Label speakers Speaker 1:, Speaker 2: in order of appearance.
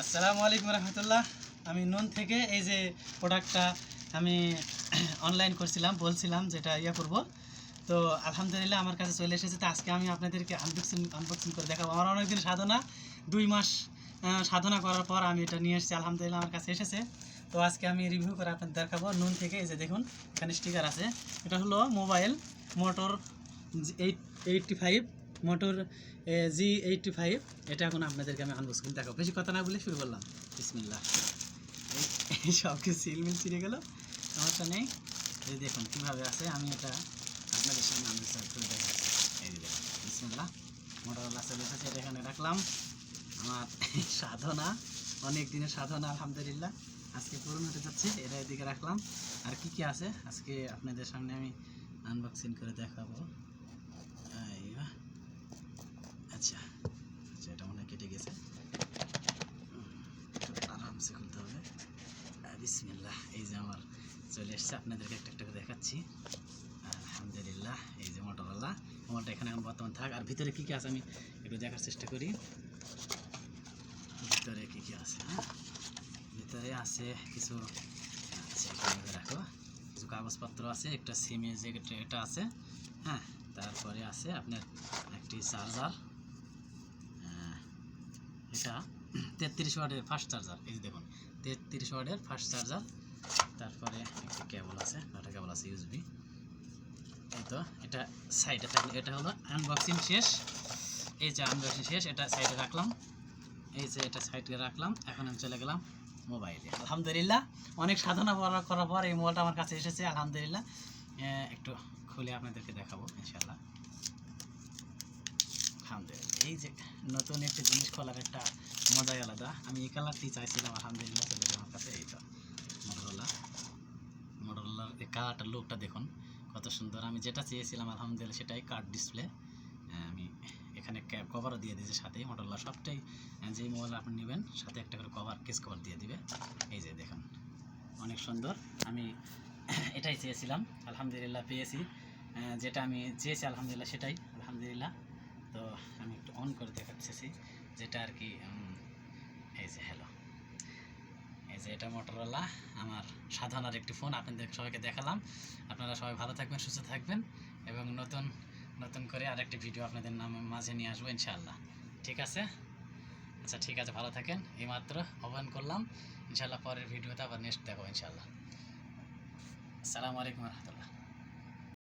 Speaker 1: আসসালামু আলাইকুম রহমতুল্লাহ। আমি নুন থেকে এই যে প্রোডাক্টটা আমি অনলাইন করছিলাম, বলছিলাম যেটা করব, তো আলহামদুলিল্লাহ আমার কাছে চলে এসেছে। তো আজকে আমি আপনাদেরকে আনবক্সিং করে দেখাবো। আমার অনেকদিন সাধনা, 2 মাস সাধনা করার পর আমি এটা নিয়ে এসেছি। আলহামদুলিল্লাহ আমার কাছে এসেছে। তো আজকে আমি রিভিউ করে আপনাদের দেখাবো নুন থেকে। এই যে দেখুন, এখানে স্টিকার আছে। এটা হলো মোবাইল মোটর 85, মোটর G85। এটা এখন আপনাদেরকে আমি আনবক্সিং দেখাবো। বেশি কথা না বলে শুরু করলাম। বিসমিল্লাহ। এই সব কিছু সিলমিল ছিঁড়ে গেল, সমস্যা নেই। এই দেখুন কীভাবে আছে, আমি এটা আপনাদের সামনে আনবক্সিং করে দেখাচ্ছি। এই যে দেখুন, বিসমিল্লাহ। মোটরওয়ালা চলে এসেছে, এটা এখানে রাখলাম। আমার সাধনা, অনেক দিনের সাধনা আলহামদুলিল্লাহ আজকে পূরণ হতে যাচ্ছে। এটা এদিকে রাখলাম। আর কি কি আছে আজকে আপনাদের সামনে আমি আনবক্সিং করে দেখাবো। আচ্ছা আচ্ছা, এটা মনে হয় কেটে গেছে, আরামসে খুলতে হবে। বিসমিল্লাহ। এই যে আমার চলে এসছে, আপনাদেরকে একটা একটা করে দেখাচ্ছি। আলহামদুলিল্লাহ। এই যে মোটরওয়ালা মোবাইলটা এখানে এখন বর্তমান থাক। আর ভিতরে কী কী আছে আমি একটু দেখার চেষ্টা করি। ভিতরে কী কী আছে? ভিতরে আছে কিছু, আচ্ছা এখানে রাখো, কিছু কাগজপত্র আছে, একটা সিমে যে এটা আছে, হ্যাঁ। তারপরে আছে আপনার একটি চার্জার, এটা 33 ওয়াটের ফাস্ট চার্জার। এই যে দেখুন 33 ওয়াটের ফাস্ট চার্জার। তারপরে একটি কেবল আছে, একটা কেবল আছে ইউএসবি। এই তো এটা সাইডে থাকলে, এটা হলো আনবক্সিং শেষ। এই যে আনবক্সিং শেষ, এটা সাইডে রাখলাম। এই যে এটা সাইডে রাখলাম। এখন আমি চলে গেলাম মোবাইলে। আলহামদুলিল্লাহ অনেক সাধনা করার পর এই মোবাইলটা আমার কাছে এসেছে আলহামদুলিল্লাহ। একটু খুলে আপনাদেরকে দেখাবো ইনশাল্লাহ। আলহামদুলিল্লাহ, এই যে নতুন একটা জিনিস খোলার একটা মজাই আলাদা। আমি এই কালারটি চাইছিলাম, আলহামদুলিল্লাহ চলে গেল আমার কাছে। এই তো মোটরোলার এই কালারটার লুকটা দেখুন কত সুন্দর। আমি যেটা চেয়েছিলাম আলহামদুলিল্লাহ সেটাই, কার্ড ডিসপ্লে। আমি এখানে কভারও দিয়ে দিয়েছি সাথে। মোটরোলা সবটাই, যেই মোবাইল আপনি নেবেন সাথে একটা করে কভার, কেস কভার দিয়ে দিবে। এই যে দেখুন অনেক সুন্দর। আমি এটাই চেয়েছিলাম, আলহামদুলিল্লাহ পেয়েছি। যেটা আমি চেয়েছি আলহামদুলিল্লাহ সেটাই আলহামদুলিল্লাহ। তো আমি একটু অন করে দেখাচ্ছি যেটা আর কি। এই যে হ্যালো, এই যে এটা মোটরোলা আমার সাধনার একটি ফোন আপনাদের সবাইকে দেখালাম। আপনারা সবাই ভালো থাকবেন, সুস্থ থাকবেন, এবং নতুন নতুন করে আরেকটি ভিডিও আপনাদের নামে মাঝে নিয়ে আসবো ইনশাআল্লাহ। ঠিক আছে? আচ্ছা ঠিক আছে, ভালো থাকেন। এইমাত্র আহ্বান করলাম, ইনশাআল্লাহ পরের ভিডিওতে আবার নেক্সট দেখো ইনশাআল্লাহ। আসসালামু আলাইকুম রহমতুল্লাহ।